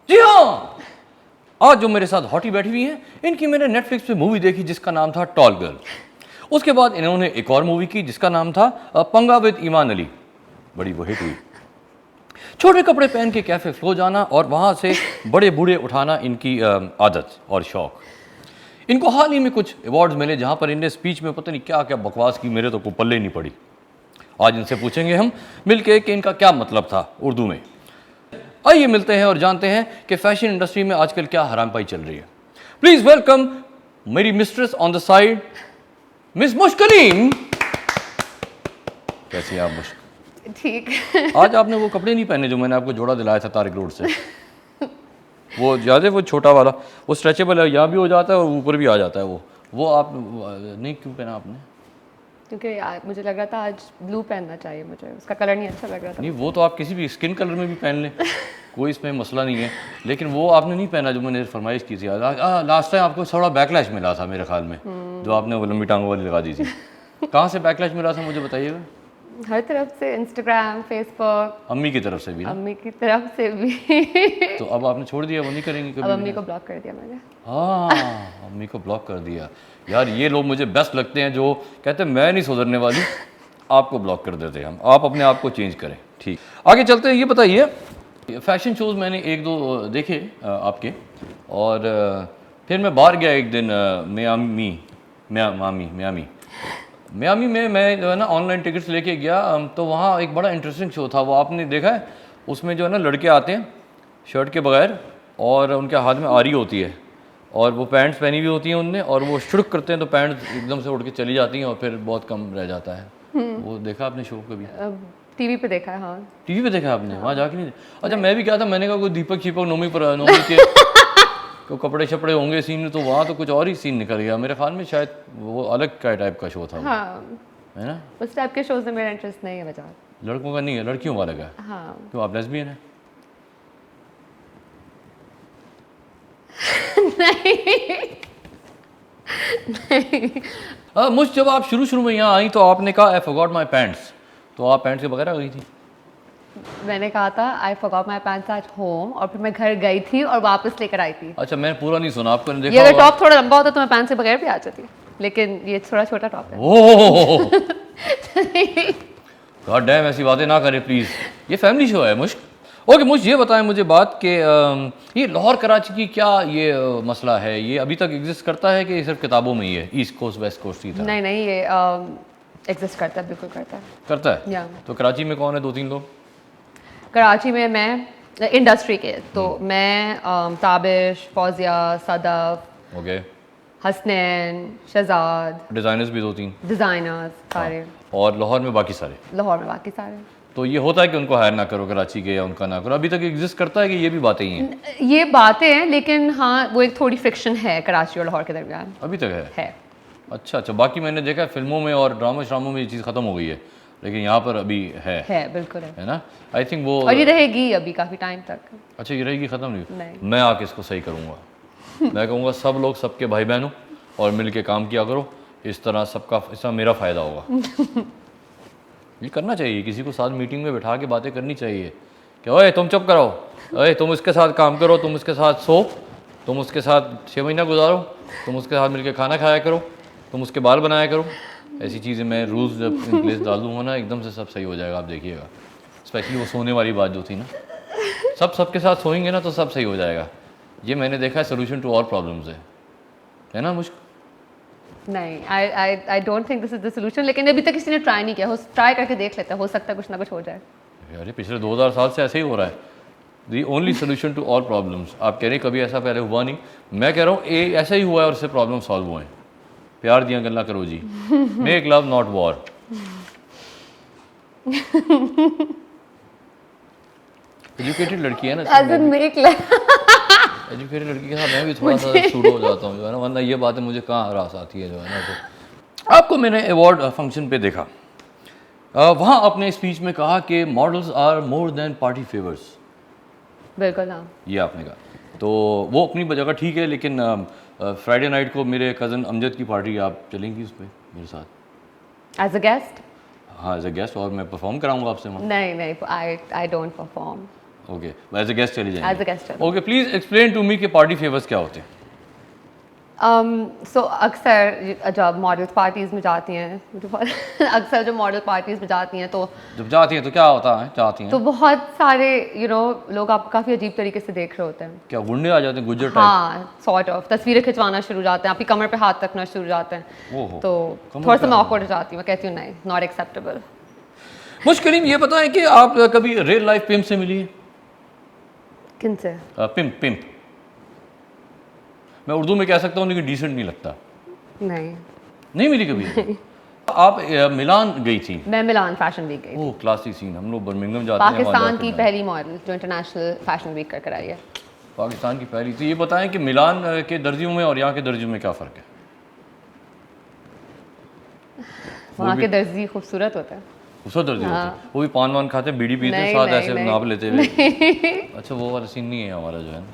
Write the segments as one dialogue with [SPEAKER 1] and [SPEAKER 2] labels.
[SPEAKER 1] जी हाँ, आज जो मेरे साथ हॉटी बैठी हुई हैं, इनकी मैंने नेटफ्लिक्स पे मूवी देखी जिसका नाम था टॉल गर्ल। उसके बाद इन्होंने एक और मूवी की जिसका नाम था पंगा विद ईमान अली, बड़ी वो हिट हुई। छोटे कपड़े पहन के कैफे फ्लो जाना और वहाँ से बड़े बूढ़े उठाना इनकी आदत और शौक। इनको हाल ही में कुछ अवार्ड्स मिले जहाँ पर इनने स्पीच में पता नहीं क्या क्या बकवास की, मेरे तो कोई पल्ले नहीं पड़ी। आज इनसे पूछेंगे हम मिलके कि इनका क्या मतलब था उर्दू में। आइए मिलते हैं और जानते हैं कि फैशन इंडस्ट्री में आजकल क्या हरामपाई चल रही है। प्लीज वेलकम मेरी mistress on the side, miss मुश्किलीन। कैसी हैं आप मुश्किल?
[SPEAKER 2] ठीक।
[SPEAKER 1] आज आपने वो कपड़े नहीं पहने जो मैंने आपको जोड़ा दिलाया था तारिक रोड से। वो ज़्यादा वो छोटा वाला, वो स्ट्रेचेबल है, यहाँ भी हो जाता है और ऊपर भी आ जाता है। वो आप नहीं क्यों पहना आपने?
[SPEAKER 2] क्योंकि यार मुझे लग रहा था आज ब्लू पहनना चाहिए, मुझे उसका कलर नहीं अच्छा लग रहा था।
[SPEAKER 1] नहीं, वो तो आप किसी भी स्किन कलर में भी पहन लें, कोई इसमें मसला नहीं है, लेकिन वो आपने नहीं पहना जो मैंने फरमाइश की थी। लास्ट टाइम आपको थोड़ा बैकलैश मिला था मेरे ख्याल में, जो आपने वो लंबी टांगों वाली लगा दी थी। कहाँ से बैकलैश मिला था मुझे बताइएगा?
[SPEAKER 2] हर तरफ से, इंस्टाग्राम, फेसबुक।
[SPEAKER 1] अम्मी की तरफ से भी ना?
[SPEAKER 2] अम्मी की तरफ से भी।
[SPEAKER 1] तो अब आपने छोड़ दिया, वो नहीं करेंगी कभी?
[SPEAKER 2] अब अम्मी को ब्लॉक कर दिया मैंने।
[SPEAKER 1] हाँ, अम्मी को ब्लॉक कर दिया। यार ये लोग मुझे बेस्ट लगते हैं जो कहते हैं मैं नहीं सुधरने वाली, आपको ब्लॉक कर देते हैं हम। आप अपने आप को चेंज करें। ठीक, आगे चलते हैं। ये बताइए, फैशन शोज़ मैंने एक दो देखे आपके, और फिर मैं बाहर गया एक दिन मियामी में। मैं जो है ना ऑनलाइन टिकट्स लेके गया, तो वहाँ एक बड़ा इंटरेस्टिंग शो था। वो आपने देखा है? उसमें जो है ना लड़के आते हैं शर्ट के बगैर और उनके हाथ में आरी होती है और वो पैंट्स पहनी हुई होती हैं उनने, और वो शुरुक करते हैं तो पैंट एकदम से उड़ के चली जाती हैं और फिर बहुत कम रह जाता है। वो देखा आपने शो कभी?
[SPEAKER 2] टीवी पे देखा है। हाँ,
[SPEAKER 1] टीवी पे देखा आपने? वहाँ जाके नहीं? अच्छा, मैं भी क्या था, मैंने कहा कोई दीपक शीपक नोमी के को कपड़े शपड़े होंगे सीन, तो वहाँ तो कुछ और ही सीन निकल गया मेरे ख्याल में। शायद वो अलग का टाइप का शो था वो,
[SPEAKER 2] हाँ,
[SPEAKER 1] है ना?
[SPEAKER 2] उस टाइप के शोज में मेरा इंटरेस्ट नहीं है बचा।
[SPEAKER 1] लड़कों का नहीं है, लड़कियों वाला का है।
[SPEAKER 2] हाँ।
[SPEAKER 1] क्यों, आप लेस्बियन हैं? मुझ जब आप शुरू में यहाँ आई तो आपने कहा आई फॉरगॉट माय पैंट्स, तो आप पैंट्स के बगैर आ गई थी।
[SPEAKER 2] मैंने कहा था I forgot my pants at home, और फिर मैं घर गई थी और वापस लेकर आई थी।
[SPEAKER 1] अच्छा, मैंने पूरा नहीं सुना, आपको नहीं देखा?
[SPEAKER 2] ये अगर टॉप थोड़ा लंबा होता तो मैं पैंट्स के बगैर भी आ जाती, लेकिन ये थोड़ा छोटा टॉप है।
[SPEAKER 1] ओह गॉड डैम, ऐसी बातें ना करें प्लीज, ये फैमिली शो है। मुश्क ओके, मुझे ये बताएं मुझे बात कि ये लाहौर कराची की क्या ये मसला है? ये अभी तक एग्जिस्ट करता है कि ये सिर्फ किताबों में ही है, ईस्ट कोस्ट वेस्ट कोस्ट की तरह?
[SPEAKER 2] नहीं नहीं, ये एग्जिस्ट करता है, बिल्कुल करता है।
[SPEAKER 1] करता है?
[SPEAKER 2] या
[SPEAKER 1] तो कराची में कौन है दो तीन लोग?
[SPEAKER 2] कराची में मैं इंडस्ट्री के, तो मैं ताबिश, फौजिया, सदफ,
[SPEAKER 1] ओके,
[SPEAKER 2] हसनैन, शहजाद,
[SPEAKER 1] डिज़ाइनर्स भी दो तीन,
[SPEAKER 2] डिज़ाइनर्स सारे,
[SPEAKER 1] और लाहौर में बाकी सारे।
[SPEAKER 2] लाहौर में बाकी सारे।
[SPEAKER 1] तो ये होता है कि उनको हायर ना करो कराची के, या उनका ना करो, अभी तक एग्जिस्ट करता है कि ये भी बातें ही हैं?
[SPEAKER 2] ये बातें हैं, लेकिन हाँ वो एक थोड़ी फ्रिक्शन है कराची और लाहौर के दरमियान।
[SPEAKER 1] अभी तक है?
[SPEAKER 2] है।
[SPEAKER 1] अच्छा, बाकी मैंने देखा है फिल्मों में और ड्रामा श्रामों में ये चीज़ ख़त्म हो गई है, लेकिन यहाँ पर अभी है
[SPEAKER 2] बिल्कुल है
[SPEAKER 1] ना? आई थिंक वो,
[SPEAKER 2] और ये रहेगी अभी काफ़ी टाइम तक।
[SPEAKER 1] अच्छा ये रहेगी, ख़त्म नहीं?
[SPEAKER 2] नहीं।
[SPEAKER 1] मैं आके इसको सही करूँगा। मैं कहूँगा सब लोग सबके भाई बहन हो और मिल के काम किया करो, इस तरह सबका, इसका मेरा फ़ायदा होगा। ये करना चाहिए, किसी को साथ मीटिंग में बैठा के बातें करनी चाहिए कि ओए तुम चुप करो, ओए तुम इसके साथ काम करो, तुम इसके साथ सो, तुम उसके साथ 6 महीना गुजारो, तुम उसके साथ मिलकर खाना खाया करो, तुम उसके बाल बनाया करो। ऐसी चीज़ें मैं रूल्स जब इन प्लेस डाल दूँगा ना, एकदम से सब सही हो जाएगा, आप देखिएगा। स्पेशली वो सोने वाली बात जो थी ना, सबके साथ सोएंगे ना तो सब सही हो जाएगा। ये मैंने देखा है सोल्यूशन टू ऑल प्रॉब्लम्स है ना मुश्किल?
[SPEAKER 2] नहीं, I don't think this is the solution, लेकिन अभी तक किसी ने ट्राई नहीं किया। ट्राई करके देख लेते हैं, हो सकता है कुछ ना कुछ हो जाए।
[SPEAKER 1] अरे पिछले 2000 साल से ऐसे ही हो रहा है। The only solution to all problems. आप कह रहे हैं कभी ऐसा पहले हुआ नहीं, मैं कह रहा हूँ ऐसा ही हुआ है और उससे प्रॉब्लम सॉल्व हुए हैं। प्यार दिया गल्ला करो जी, make love not war. Educated लड़की है ना, एजुकेटेड लड़की के साथ मैं भी थोड़ा सा सूट हो जाता हूँ जो है ना, वरना ये बातें मुझे कहाँ हरास आती है जो है ना। तो आपको मैंने अवार्ड फंक्शन पे देखा, वहाँ आपने स्पीच में कहा कि models are more than party favours.
[SPEAKER 2] बिल्कुल हाँ,
[SPEAKER 1] ये आपने कहा, तो वो अपनी जगह ठीक है, लेकिन फ्राइडे नाइट को मेरे कज़न अमजद की पार्टी, आप चलेंगी उस पर मेरे साथ
[SPEAKER 2] एज अ गेस्ट?
[SPEAKER 1] हाँ एज अ गेस्ट, और मैं परफॉर्म कराऊंगा आपसे वहाँ।
[SPEAKER 2] नहीं नहीं, I don't perform.
[SPEAKER 1] Okay, as a guest चली जाएंगे।
[SPEAKER 2] As a guest.
[SPEAKER 1] Okay, please explain to me कि पार्टी फेवर्स क्या होते हैं।
[SPEAKER 2] सो अक्सर जब मॉडल्स पार्टीज़ में जाती हैं मुझे अक्सर जो मॉडल पार्टीज़ में जाती हैं तो
[SPEAKER 1] जब जाती हैं तो क्या होता है, जाती हैं
[SPEAKER 2] तो बहुत सारे लोग आपको काफ़ी अजीब तरीके से देख रहे होते हैं।
[SPEAKER 1] क्या गुंडे आ जाते हैं, गुज्जर टाइप?
[SPEAKER 2] हाँ, सॉर्ट ऑफ तस्वीरें खिंचवाना शुरू हो जाते हैं, आपकी कमर पे हाथ रखना शुरू हो जाते हैं।
[SPEAKER 1] ओहो,
[SPEAKER 2] तो
[SPEAKER 1] कमर
[SPEAKER 2] थोड़ा
[SPEAKER 1] पे
[SPEAKER 2] सा मैं
[SPEAKER 1] हाथ?
[SPEAKER 2] ऑकवर्ड हो जाती हूँ, मैं कहती हूँ नहीं, नॉट एक्सेप्टेबल।
[SPEAKER 1] मुझ करीम ये बताएं कि आप कभी रियल लाइफ पिम्प से मिली है?
[SPEAKER 2] किन से?
[SPEAKER 1] पिम्प पिम्प मैं उर्दू में कह सकता हूँ लेकिन डिसेंट नहीं लगता।
[SPEAKER 2] नहीं,
[SPEAKER 1] नहीं मिली कभी? आप मिलान गई थी?
[SPEAKER 2] मैं मिलान फैशन वीक गई थी।
[SPEAKER 1] ओह, क्लासिक सीन। हम लोग बर्मिंघम जाते हैं, वहाँ
[SPEAKER 2] पाकिस्तान
[SPEAKER 1] जाके
[SPEAKER 2] की
[SPEAKER 1] मिलान।
[SPEAKER 2] पहली मॉडल जो इंटरनेशनल फैशन वीक कर आई है।
[SPEAKER 1] पाकिस्तान की पहली। तो ये बताएं कि मिलान के दर्जियों में और यहाँ के दर्जियों में क्या फ़र्क है?
[SPEAKER 2] वहाँ
[SPEAKER 1] भी-
[SPEAKER 2] के दर्जी खूबसूरत होते हैं।
[SPEAKER 1] उसका दर्जी होते
[SPEAKER 2] हाँ।
[SPEAKER 1] हैं, वो भी पान वान खाते, बीड़ी पीते हैं
[SPEAKER 2] नहीं,
[SPEAKER 1] साथ,
[SPEAKER 2] नहीं,
[SPEAKER 1] ऐसे
[SPEAKER 2] नहीं।
[SPEAKER 1] नाप लेते हुए। अच्छा, वो वाला सीन नहीं है हमारा जो है ना।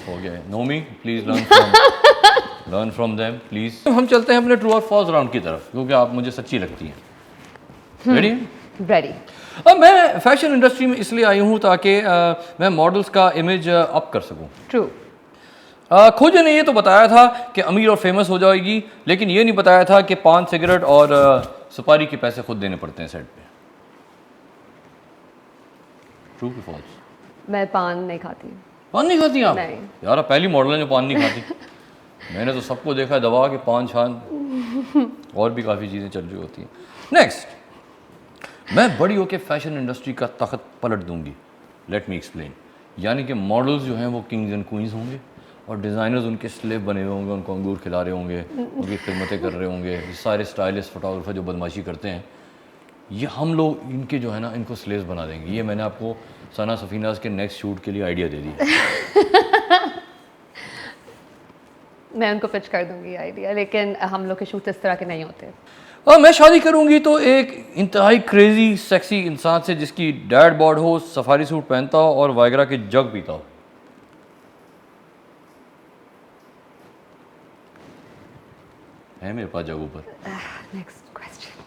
[SPEAKER 1] हो गया। Nomi, please learn from them please. हम चलते हैं अपने ट्रू और फॉल्स राउंड की तरफ, क्योंकि आप मुझे सच्ची लगती हैं। रेडी?
[SPEAKER 2] रेडी।
[SPEAKER 1] अब मैं फैशन इंडस्ट्री में इसलिए आई हूँ ताकि मैं मॉडल्स का इमेज अप कर सकूँ।
[SPEAKER 2] ट्रू।
[SPEAKER 1] खोजे ने ये तो बताया था कि अमीर और फेमस हो जाएगी, लेकिन ये नहीं बताया था कि पान, सिगरेट और सुपारी के पैसे खुद देने पड़ते हैं सेट पे। ट्रू की फॉल्स?
[SPEAKER 2] मैं पान नहीं खाती।
[SPEAKER 1] पान नहीं खाती आप?
[SPEAKER 2] नहीं।
[SPEAKER 1] यार, आप पहली मॉडल है जो पान नहीं खाती। मैंने तो सबको देखा है दबा के पान छान और भी काफ़ी चीज़ें चल रही होती हैं। नेक्स्ट, मैं बड़ी होकर फैशन इंडस्ट्री का तख्त पलट दूंगी। Let me explain. यानी कि मॉडल्स जो हैं वो किंग्स एंड क्वींस होंगे और डिज़ाइनर्स उनके स्लेव बने हुए होंगे, उनको अंगूर खिला रहे होंगे, उनकी खिदमतें कर रहे होंगे। ये सारे स्टाइलिस्ट फोटोग्राफर जो बदमाशी करते हैं, ये हम लोग इनके जो है ना, इनको स्लेव्स बना देंगे। ये मैंने आपको सना सफीनाज के नेक्स्ट शूट के लिए आइडिया दे दिया।
[SPEAKER 2] मैं उनको पिच कर दूंगी आइडिया, लेकिन हम लोग के शूट इस तरह के नहीं होते।
[SPEAKER 1] और मैं शादी करूंगी तो एक इंतहाई क्रेजी सेक्सी इंसान से जिसकी डैड बॉड हो, सफारी सूट पहनता हो और वाइग्रा के जग पीता हो। है मेरे पास जग ऊपर।
[SPEAKER 2] Next question.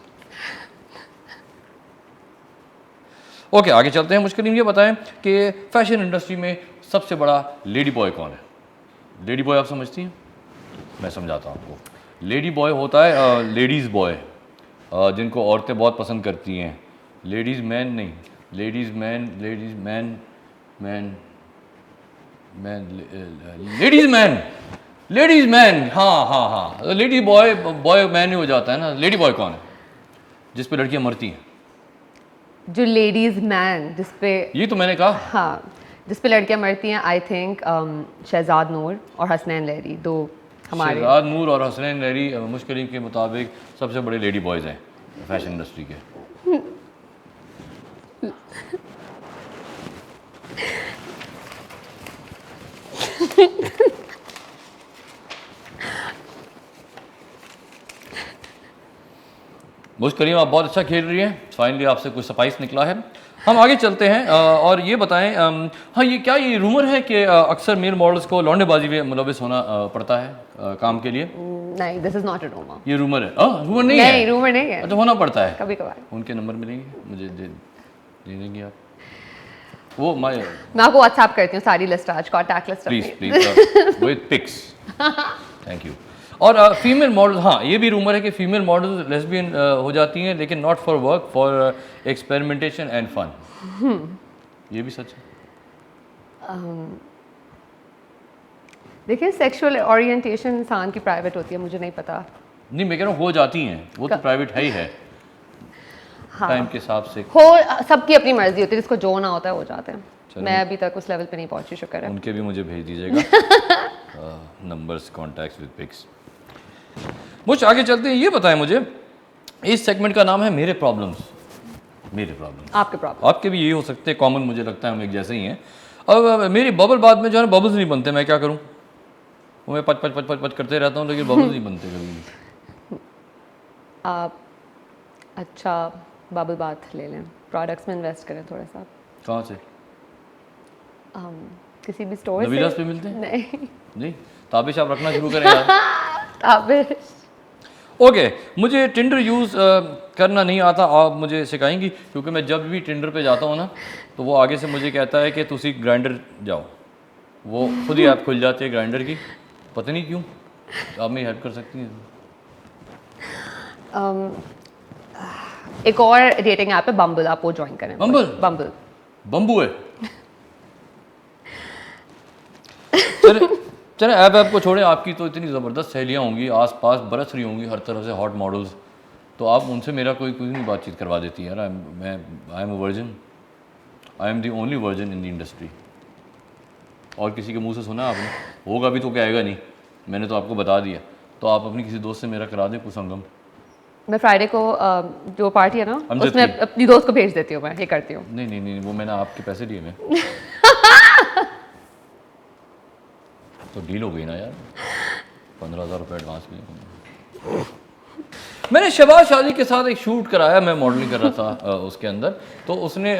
[SPEAKER 1] ओके, आगे चलते हैं। मुश्किल ये बताएं कि फैशन इंडस्ट्री में सबसे बड़ा लेडी बॉय कौन है? लेडी बॉय आप समझती हैं? मैं समझाता हूँ आपको। लेडी बॉय होता है लेडीज़ बॉय, जिनको औरतें बहुत पसंद करती हैं। लेडीज़ मैन नहीं, ladies man, ladies man, man man, ladies man, ladies man. हाँ हाँ हाँ, लेडी बॉय, बॉय मैन ही हो जाता है ना। लेडी बॉय कौन है जिस पे लड़कियां मरती हैं?
[SPEAKER 2] जो लेडीज मैन जिस पे,
[SPEAKER 1] ये तो मैंने कहा।
[SPEAKER 2] हाँ, जिस पे लड़कियां मरती हैं, आई थिंक शहजाद नूर और हसनैन लहरी, दो हमारे।
[SPEAKER 1] शहजाद नूर और हसनैन लहरी मुश्किल के मुताबिक सबसे बड़े लेडी बॉयज़ हैं फैशन इंडस्ट्री के। मुझ करीम, आप बहुत अच्छा खेल रही हैं। फाइनली आपसे कुछ स्पाइस निकला है। हम आगे चलते हैं और ये बताएं, हाँ, ये क्या ये रूमर है कि अक्सर मेल मॉडल्स को लौंडेबाजी में मुलविस होना पड़ता है काम के लिए?
[SPEAKER 2] नहीं, this is not a rumour.
[SPEAKER 1] ये रूमर है? रूमर नहीं है?
[SPEAKER 2] नहीं, रूमर नहीं है।
[SPEAKER 1] अच्छा, होना पड़ता है
[SPEAKER 2] कभी कभार।
[SPEAKER 1] उनके नंबर मिलेंगे मुझे, दे देंगे आप? वो
[SPEAKER 2] मैं आपको व्हाट्सएप करती हूँ सारी लिस्ट, आज कॉन्टैक्ट लिस्ट
[SPEAKER 1] प्लीज
[SPEAKER 2] अपनी।
[SPEAKER 1] Please with pics. Thank you. और फीमेल मॉडल, हाँ, ये भी रूमर है कि फीमेल मॉडल लेस्बियन हो जाती हैं, लेकिन not for work, for experimentation and fun. ये भी सच है?
[SPEAKER 2] देखिए, सेक्सुअल ओरिएंटेशन इंसान की प्राइवेट होती है, मुझे नहीं पता।
[SPEAKER 1] नहीं, मैं कह रहा हूँ हो जाती हैं, वो तो प्राइवेट है ही है।
[SPEAKER 2] हाँ,
[SPEAKER 1] टाइम के हिसाब से
[SPEAKER 2] हो, सबकी अपनी मर्जी होती है, जिसको जो ना होता है हो जाते हैं।
[SPEAKER 1] चलो।
[SPEAKER 2] मैं अभी तक उस लेवल पे नहीं पहुंची, शुक्र है।
[SPEAKER 1] उनके भी मुझे भेज दीजिएगा नंबर्स, कॉन्टैक्ट्स विद पिक्स। मुझे आगे चलते हैं। ये बताएं मुझे, इस सेगमेंट का नाम है मेरे प्रॉब्लम्स। मेरे प्रॉब्लम्स,
[SPEAKER 2] आपके प्रॉब्लम।
[SPEAKER 1] आपके भी यही हो सकते हैं, कॉमन मुझे लगता है हम एक जैसे ही हैं। अब मेरी बबल बात में जो है ना, बबल्स नहीं बनते, मैं क्या करूं? वो मैं पच पच पच पच पच करते रहता हूं, लेकिन बबल्स नहीं बनते कभी भी।
[SPEAKER 2] आप अच्छा बबल बाथ ले लें, प्रोडक्ट्स में इन्वेस्ट करें थोड़ा सा।
[SPEAKER 1] कहाँ से?
[SPEAKER 2] किसी भी स्टोर
[SPEAKER 1] नवीलास
[SPEAKER 2] से।
[SPEAKER 1] पे मिलते हैं?
[SPEAKER 2] नहीं,
[SPEAKER 1] नहीं, ताबिश आप रखना शुरू करें यार।
[SPEAKER 2] ताबिश।
[SPEAKER 1] ओके, मुझे टिंडर यूज़ करना नहीं आता, आप मुझे सिखाएंगी? क्योंकि मैं जब भी टिंडर पे जाता हूँ ना, तो वो आगे से मुझे कहता है कि तुसी ग्राइंडर जाओ, वो खुद ही ऐप खुल जाती है ग्राइंडर की, पता नहीं क्यों। आप मेरी हेल्प कर सकती हैं?
[SPEAKER 2] एक और डेटिंग ऐप है बम्बल, आप वो ज्वाइन करें।
[SPEAKER 1] बम्बल?
[SPEAKER 2] बम्बल
[SPEAKER 1] बम्बू है। चले चले, ऐप को छोड़ें, आपकी तो इतनी ज़बरदस्त सहेलियाँ होंगी आस पास, बरस रही होंगी हर तरफ से हॉट मॉडल्स, तो आप उनसे मेरा कोई नहीं बातचीत करवा देती यार। I am a virgin, I am the only virgin in the industry. और किसी के मुंह से सुना आपने? होगा भी तो क्या आएगा नहीं, मैंने तो आपको बता दिया। तो आप अपनी किसी दोस्त से मेरा करा दें कुसंगम।
[SPEAKER 2] मैं फ्राइडे को जो पार्टी है ना,
[SPEAKER 1] अमजद
[SPEAKER 2] उसमें
[SPEAKER 1] की?
[SPEAKER 2] अपनी दोस्त को भेज देती हूँ, मैं ये करती हूँ।
[SPEAKER 1] नहीं नहीं नहीं, वो मैंने आपके पैसे दिए मैं तो डील हो गई ना यार, 15,000 रुपये एडवांस लिए। मैंने शहबाज शादी के साथ एक शूट कराया, मैं मॉडलिंग कर रहा था उसके अंदर, तो उसने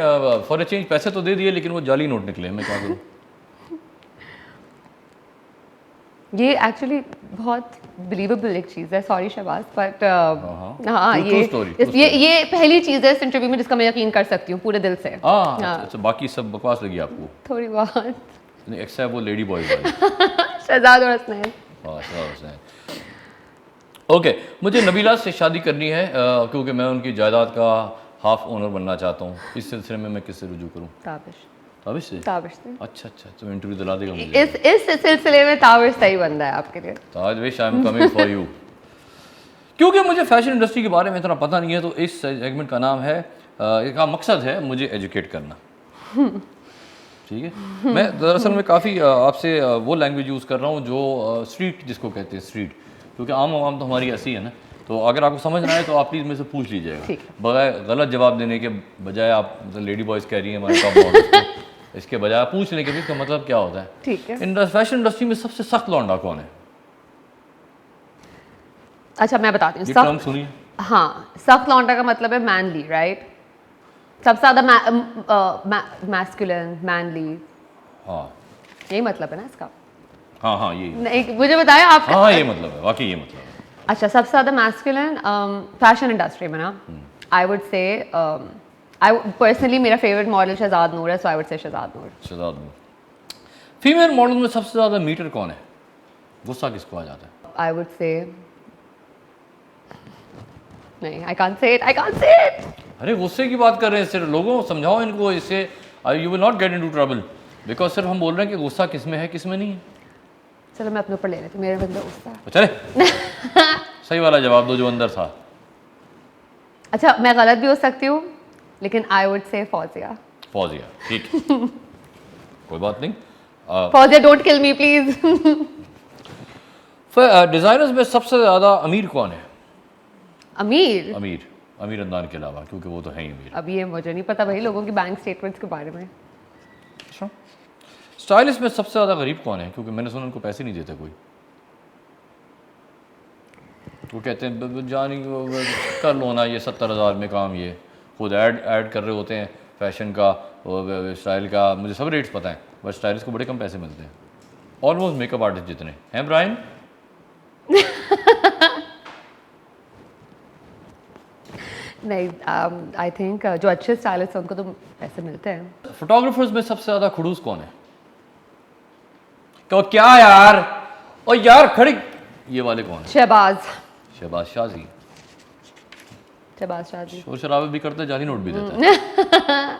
[SPEAKER 1] फॉर ए चेंज पैसे तो दे दिए, लेकिन वो जाली नोट निकले। मैं क्या करूँ?
[SPEAKER 2] ये एक्चुअली बहुत बिलीवेबल एक चीज़ है, सॉरी शहबाज, बट हाँ
[SPEAKER 1] True story, true
[SPEAKER 2] ये पहली चीज़ है इस इंटरव्यू में जिसका मैं यकीन कर सकती हूँ पूरे दिल से।
[SPEAKER 1] हाँ अच्छा, बाकी सब बकवास लगी आपको?
[SPEAKER 2] थोड़ी बहुत।
[SPEAKER 1] एक्सेप्ट वो लेडी बॉयज वाली।
[SPEAKER 2] शहजाद और हसनैन।
[SPEAKER 1] हाँ, शहजाद हुसैन। ओके, मुझे नबीला से शादी करनी है क्योंकि मैं उनकी जायदाद का हाफ ओनर बनना चाहता हूँ। इस सिलसिले में मैं किससे रुजू करूँ?
[SPEAKER 2] ताबिश।
[SPEAKER 1] ताबिश से?
[SPEAKER 2] ताबिश से।
[SPEAKER 1] अच्छा अच्छा, तो इंटरव्यू दिला देगा मुझे।
[SPEAKER 2] इस सिलसिले में ताबिश सही बंदा है आपके लिए।
[SPEAKER 1] Tabish, I am coming for you. क्योंकि मुझे फैशन इंडस्ट्री के बारे में इतना पता नहीं है, तो इस सेगमेंट का नाम है, इसका मकसद है मुझे एजुकेट करना। ठीक है, मैं दरअसल में काफ़ी आपसे वो लैंग्वेज यूज़ कर रहा हूँ जो स्ट्रीट जिसको कहते हैं, स्ट्रीट, क्योंकि आम आवाम तो हमारी ऐसी है ना। तो अगर आपको समझ ना आए तो आप प्लीज़ मेरे से पूछ लीजिएगा, बगैर गलत जवाब देने के बजाय। आप लेडी बॉयज़ कह रही हैं हमारे टॉप मॉडल्स को, इसके बजाय आप पूछ लें कि इसका मतलब क्या होता है।
[SPEAKER 2] ठीक है।
[SPEAKER 1] फैशन इंडस्ट्री में सबसे सख्त लौंडा कौन है?
[SPEAKER 2] अच्छा मैं बताती हूँ।
[SPEAKER 1] ये टर्म सुनिए।
[SPEAKER 2] हाँ, सख्त लौंडा का मतलब है मैनली, राइट? सबसे ज़्यादा मैस्कुलिन, मैनली,
[SPEAKER 1] हाँ
[SPEAKER 2] यही मतलब है ना इसका?
[SPEAKER 1] हाँ हाँ, ये
[SPEAKER 2] नहीं, मुझे बताया आपका।
[SPEAKER 1] हाँ ये मतलब है, वाकई ये मतलब है।
[SPEAKER 2] अच्छा, सबसे ज़्यादा मैस्कुलिन फैशन इंडस्ट्री में ना, आई वुड से पर्सनली मेरा फेवरेट मॉडल शहजाद नूर है, so I would say Shahzad Noor.
[SPEAKER 1] Shahzad Noor. Female model में सबसे ज़्यादा मीटर कौन है? गुस्सा किसको आ जाता है?
[SPEAKER 2] आई वुड से नहीं, आई कांट से इट।
[SPEAKER 1] अरे गुस्से की बात कर रहे हैं, सिर्फ लोगों समझाओ इनको, इससे you will not get into trouble, because सिर्फ हम बोल रहे हैं कि गुस्सा किस में है किस में नहीं है।
[SPEAKER 2] चलो मैं अपने ऊपर ले लेती हूँ, मेरे अंदर गुस्सा है।
[SPEAKER 1] तो चले सही वाला जवाब दो जो अंदर था।
[SPEAKER 2] अच्छा, मैं गलत भी हो सकती हूँ, लेकिन आई वुड से फौजिया।
[SPEAKER 1] फौजिया, ठीक कोई बात नहीं।
[SPEAKER 2] Fauzia, don't kill me please.
[SPEAKER 1] Designers में सबसे ज़्यादा अमीर कौन है?
[SPEAKER 2] अमीर?
[SPEAKER 1] अमीर अदनान के अलावा, क्योंकि वो तो है ही अमीर।
[SPEAKER 2] अभी ये मुझे नहीं पता भाई लोगों की बैंक स्टेटमेंट्स के बारे में।
[SPEAKER 1] अच्छा, स्टाइलिस्ट में सबसे ज़्यादा गरीब कौन है? क्योंकि मैंने सुना उनको पैसे नहीं देते कोई। वो कहते हैं जानी कर लो ना, ये 70,000 में काम, ये खुद ऐड कर रहे होते हैं फैशन का, स्टाइल का, मुझे सब रेट्स पता है, बट स्टाइलिस्ट को बड़े कम पैसे मिलते हैं, ऑलमोस्ट मेकअप आर्टिस्ट जितने हैं। ब्रायन?
[SPEAKER 2] नहीं, आई थिंक जो अच्छे स्टाइलिस्ट हैं उनको तो पैसे मिलते हैं।
[SPEAKER 1] फोटोग्राफर्स में सबसे ज़्यादा खड़ूस कौन है? तो क्या यार, ओ यार खड़ी, ये वाले कौन है?
[SPEAKER 2] शहबाज।
[SPEAKER 1] शहबाज शाजी।
[SPEAKER 2] शहबाज शाजी
[SPEAKER 1] शोर शराबे भी करता है, जाली नोट भी देता है।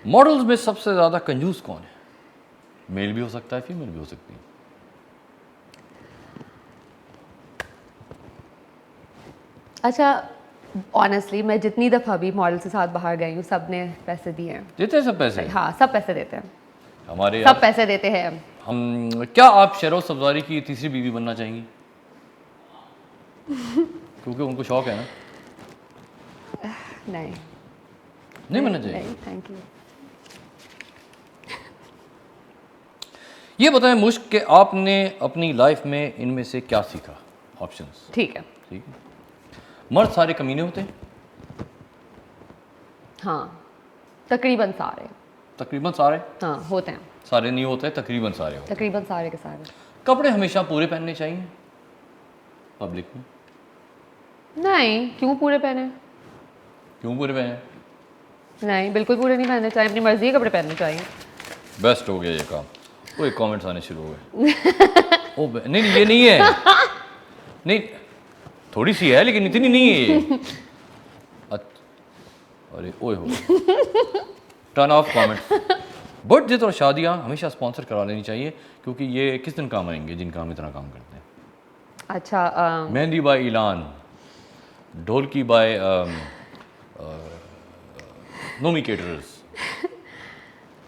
[SPEAKER 1] मॉडल्स में सबसे ज़्यादा कंजूस कौन है? मेल भी हो सकता है, फीमेल भी हो सकती है।
[SPEAKER 2] अच्छा, ऑनेस्टली मैं जितनी दफ़ा भी मॉडल के साथ बाहर गई हूँ, सब ने पैसे दिए हैं।
[SPEAKER 1] देते हैं सब पैसे?
[SPEAKER 2] हाँ, सब पैसे देते हैं,
[SPEAKER 1] हमारे
[SPEAKER 2] सब पैसे देते हैं।
[SPEAKER 1] हम क्या आप शेरों सब्जारी की तीसरी बीवी बनना चाहेंगी? क्योंकि उनको शौक है ना। नहीं बनना चाहिए?
[SPEAKER 2] नहीं, थैंक यू।
[SPEAKER 1] ये बताएं मुश्क कि आपने अपनी लाइफ में इनमें से क्या सीखा? ऑप्शंस।
[SPEAKER 2] ठीक है।
[SPEAKER 1] ठीक है। मर्द सारे कमीने होते हैं?
[SPEAKER 2] हाँ, तकरीबन सारे।
[SPEAKER 1] तकरीबन सारे?
[SPEAKER 2] हाँ, होते हैं।
[SPEAKER 1] सारे नहीं होते, तकरीबन सारे होते हैं।
[SPEAKER 2] तकरीबन सारे के सारे।
[SPEAKER 1] कपड़े हमेशा पूरे पहनने चाहिए? पब्लिक में?
[SPEAKER 2] नहीं, क्यों पूरे पहने?
[SPEAKER 1] क्यों पूरे पहने?
[SPEAKER 2] नहीं, बिल्कुल पूरे नहीं पहनने चाहिए, अपनी मर्जी के कपड़े पहनने चाहिए।
[SPEAKER 1] बेस्ट हो गया ये काम। वो एक कमेंट्स आने शुरू हो गए। नहीं नहीं, ये नहीं है, नहीं थोड़ी सी है लेकिन इतनी नहीं है ये। अरे ओए हो, टर्न ऑफ कमेंट्स। बर्थडे और शादियाँ हमेशा स्पॉन्सर करा लेनी चाहिए, क्योंकि ये किस दिन काम आएंगे जिनका हम इतना काम करते हैं।
[SPEAKER 2] अच्छा,
[SPEAKER 1] मेहंदी बाय इलान, ढोलकी बाय नोमी केटरर्स।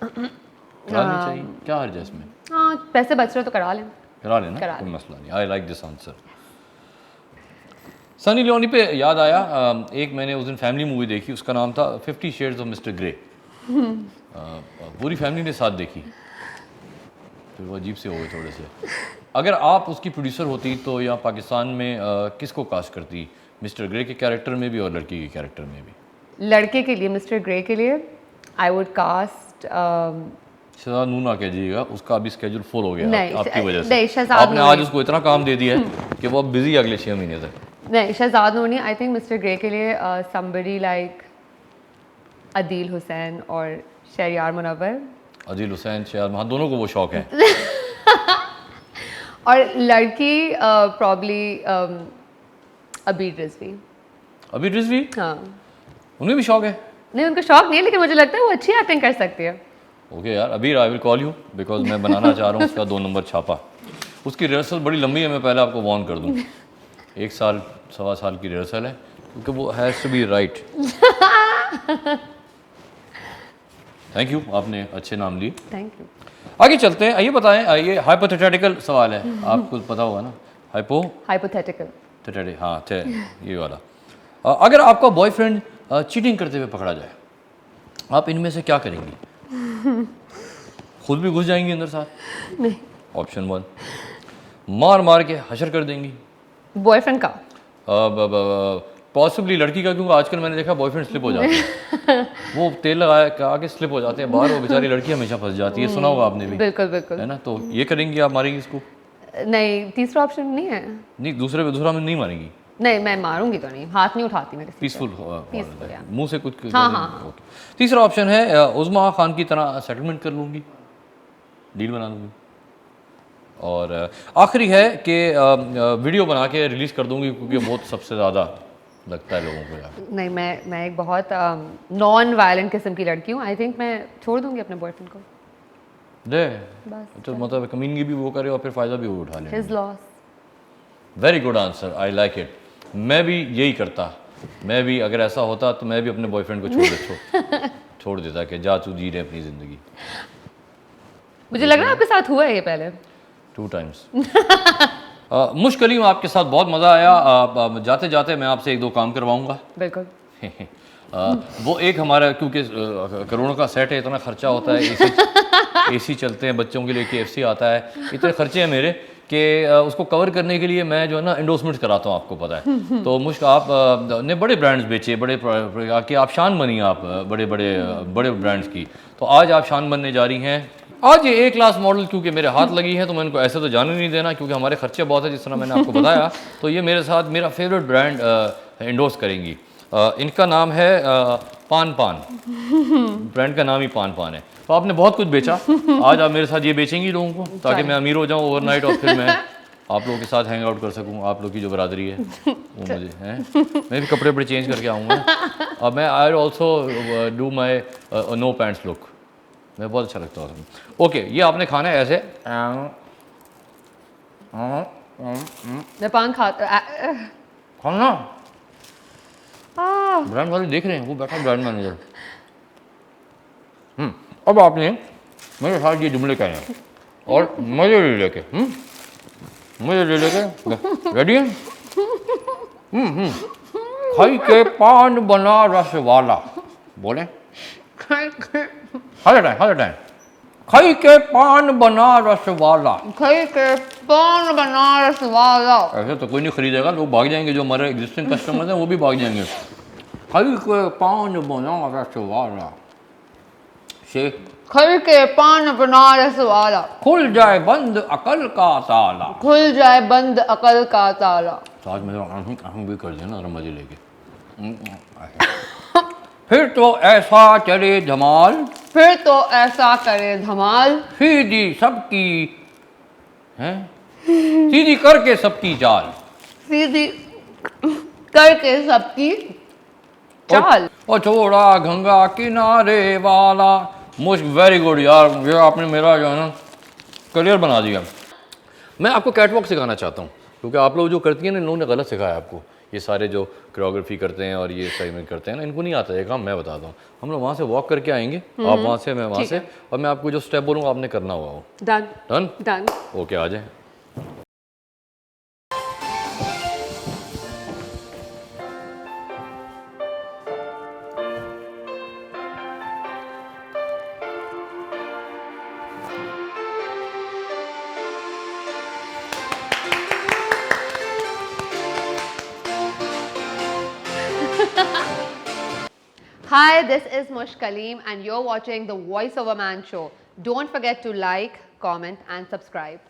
[SPEAKER 1] करानी चाहिए, क्या हर्ज है इसमें?
[SPEAKER 2] हाँ, पैसे बच रहे तो करा लें।
[SPEAKER 1] करा लेना,
[SPEAKER 2] करा
[SPEAKER 1] कोई मसला नहीं। I like this answer. Sunny Leone पे याद आया, एक मैंने उस दिन फैमिली मूवी देखी, उसका नाम था 50 शेड्स ऑफ मिस्टर ग्रे। पूरी फैमिली ने साथ देखी, फिर वो अजीब से हो गए थोड़े से। अगर आप उसकी प्रोड्यूसर होती तो यहाँ पाकिस्तान में किसको कास्ट करती, मिस्टर ग्रे के कैरेक्टर में भी और लड़की के कैरेक्टर में भी?
[SPEAKER 2] लड़के के लिए, मिस्टर ग्रे के लिए आई वुड कास्ट
[SPEAKER 1] शहजाद नूर ना कहिएगा, उसका अभी स्केड्यूल फुल हो गया
[SPEAKER 2] नहीं,
[SPEAKER 1] आपकी वजह
[SPEAKER 2] नहीं,
[SPEAKER 1] से।
[SPEAKER 2] शहजाद
[SPEAKER 1] आपने
[SPEAKER 2] नूर
[SPEAKER 1] आज उसको इतना काम दे दिया है कि वो अब बिजी अगले 6 महीने तक।
[SPEAKER 2] नहीं, शहजाद नूर नहीं। आई थिंक मिस्टर ग्रे के लिए समबडी लाइक अदील हुसैन और शहरयार मुनव्वर।
[SPEAKER 1] अदील हुसैन, शहर, वहाँ दोनों को वो शौक है।
[SPEAKER 2] और लड़की प्रॉब्ली अबीर रिजवी।
[SPEAKER 1] अभी रिजवी,
[SPEAKER 2] हाँ,
[SPEAKER 1] उन्हें भी शौक है?
[SPEAKER 2] नहीं उनको शौक नहीं है, लेकिन मुझे लगता है वो अच्छी एक्टिंग कर सकती है।
[SPEAKER 1] ओके यार, अभी I will call you, because मैं बनाना चाह रहा हूँ उसका 2 नंबर छापा। उसकी रिहर्सल बड़ी लंबी है, मैं पहले आपको वार्न कर दूँ। 1 साल 1.25 साल की रिहर्सल है, क्योंकि वो has to be right. Thank you, आपने अच्छे नाम लिए।
[SPEAKER 2] Thank you.
[SPEAKER 1] आगे चलते हैं। ये बताएं, ये हाइपोथेटिकल सवाल है, आपको पता होगा ना?
[SPEAKER 2] हाइपोथेटिकल।
[SPEAKER 1] हाँ थे, ये वाला। अगर आपका बॉयफ्रेंड चीटिंग करते हुए पकड़ा जाए, आप इनमें से क्या करेंगी? खुद भी घुस जाएंगी अंदर साथ?
[SPEAKER 2] नहीं।
[SPEAKER 1] ऑप्शन 1, मार मार के हशर कर देंगी।
[SPEAKER 2] बॉयफ्रेंड का?
[SPEAKER 1] पॉसिबली लड़की का, क्योंकि आजकल मैंने देखा बॉयफ्रेंड स्लिप हो जाते हैं। वो तेल लगा आके स्लिप हो जाते हैं बाहर, वो बेचारी लड़की हमेशा फंस जाती है। सुना होगा आपने भी?
[SPEAKER 2] बिल्कुल बिल्कुल।
[SPEAKER 1] है ना? तो ये करेंगी आप, मारेंगी इसको?
[SPEAKER 2] नहीं, तीसरा ऑप्शन नहीं है।
[SPEAKER 1] नहीं, दूसरा में नहीं मारेंगी?
[SPEAKER 2] नहीं, मैं मारूंगी तो नहीं, हाथ नहीं उठाती मैं किसी
[SPEAKER 1] पीसफुल
[SPEAKER 2] Peaceful, yeah.
[SPEAKER 1] मुंह से कुछ
[SPEAKER 2] हाँ, हाँ।
[SPEAKER 1] ओके। तीसरा ऑप्शन है, उज़मा खान की तरह सेटलमेंट कर लूँगी, डील बना लूँगी। और आखिरी है कि वीडियो बना के रिलीज़ कर दूँगी, क्योंकि बहुत सबसे ज़्यादा लगता है लोगों को यार।
[SPEAKER 2] नहीं, मैं एक बहुत नॉन वायलेंट किस्म की लड़की हूँ। आई थिंक मैं छोड़ दूंगी अपने बॉयफ्रेंड को।
[SPEAKER 1] दे
[SPEAKER 2] बस
[SPEAKER 1] तो मतलब कमीनगी भी वो करे और फिर फ़ायदा भी वो उठा ले।
[SPEAKER 2] His loss.
[SPEAKER 1] Very good answer, I like it. मैं भी यही करता। मैं भी अगर ऐसा होता तो मैं भी अपने बॉयफ्रेंड को छोड़ देता कि जा तू जी रहे अपनी ज़िंदगी।
[SPEAKER 2] मुझे लग रहा है आपके साथ हुआ है ये पहले।
[SPEAKER 1] 2 टाइम्स। मुश्किल आपके साथ बहुत मज़ा आया। जाते जाते मैं आपसे 1-2 काम करवाऊँगा।
[SPEAKER 2] बिल्कुल।
[SPEAKER 1] वो एक हमारा, क्योंकि करोड़ों का सेट है, इतना खर्चा होता है, एसी चलते हैं बच्चों के लिए, KFC आता है, इतने खर्चे हैं मेरे कि उसको कवर करने के लिए मैं जो है ना एंडोर्समेंट कराता हूँ, आपको पता है। तो आप ने बड़े ब्रांड्स बेचे, बड़े कि आप शान बनी, आप बड़े बड़े ब्रांड्स की। तो आज आप शान बनने जा रही हैं। आज ये A क्लास मॉडल क्योंकि मेरे हाथ लगी है, तो मैं इनको ऐसे तो जाने नहीं देना, क्योंकि हमारे खर्चे बहुत है, जिस तरह मैंने आपको बताया। तो ये मेरे साथ मेरा फेवरेट ब्रांड एंडोर्स करेंगी। इनका नाम है पान पान। ब्रांड का नाम ही पान पान है। तो आपने बहुत कुछ बेचा, आज आप मेरे साथ ये बेचेंगी लोगों को, ताकि मैं अमीर हो जाऊं ओवरनाइट, और फिर मैं आप लोगों के साथ हैंग आउट कर सकूं। आप लोग की जो बरादरी है वो मुझे है, मैं भी कपड़े चेंज करके आऊँगा। अब मैं I also do my no pants look, मैं बहुत अच्छा लगता है। ओके, ये आपने खाना है ऐसे।
[SPEAKER 2] मैं पान खाता
[SPEAKER 1] खाना ब्रांड वाले देख रहे हैं, वो बैठा ब्रांड मैनेजर। अब आपने मेरे साथ ये जुमले कहने हैं और मजे ले लेके मुझे ले लेके रेडी है? खाई के पान बना रस वाला, बोले हर टाइम खाई के पान बना रस वाला,
[SPEAKER 2] खाई के पान बना रस वाला।
[SPEAKER 1] ऐसे तो कोई नहीं खरीदेगा, लोग भाग जाएंगे, जो हमारे एग्जिस्टिंग कस्टमर्स हैं वो भी भाग जाएंगे। खाई के पान बना रस वाला। से
[SPEAKER 2] खल के पान बनारस वाला,
[SPEAKER 1] खुल जाए बंद अकल का ताला।
[SPEAKER 2] खुल जाए बंद अकल का ताला।
[SPEAKER 1] तो आज मेरा अहम भी कर देना जरा मजे लेके। फिर तो ऐसा चले धमाल,
[SPEAKER 2] फिर तो ऐसा करे धमाल,
[SPEAKER 1] सीधी सबकी हैं सीधी करके सबकी चाल।
[SPEAKER 2] सीधी करके सबकी चाल।
[SPEAKER 1] और छोड़ा गंगा किनारे वाला। मोस्ट वेरी गुड यार, ये आपने मेरा जो है ना करियर बना दिया। मैं आपको कैटवॉक सिखाना चाहता हूँ, क्योंकि आप लोग जो करती हैं ना, इन लोगों ने गलत सिखाया आपको। ये सारे जो कोरियोग्राफी करते हैं और ये सही में करते हैं ना, इनको नहीं आता है काम। मैं बताता हूँ, हम लोग वहाँ से वॉक करके आएंगे, आप वहाँ से, मैं वहाँ से, और मैं आपको जो स्टेप बोलूँगा आपने करना होगा वो।
[SPEAKER 2] Done
[SPEAKER 1] done
[SPEAKER 2] done.
[SPEAKER 1] ओके, आ जाए।
[SPEAKER 2] Hi, this is Mushkaleem and you're watching the Voice of a Man show. Don't forget to like, comment and subscribe.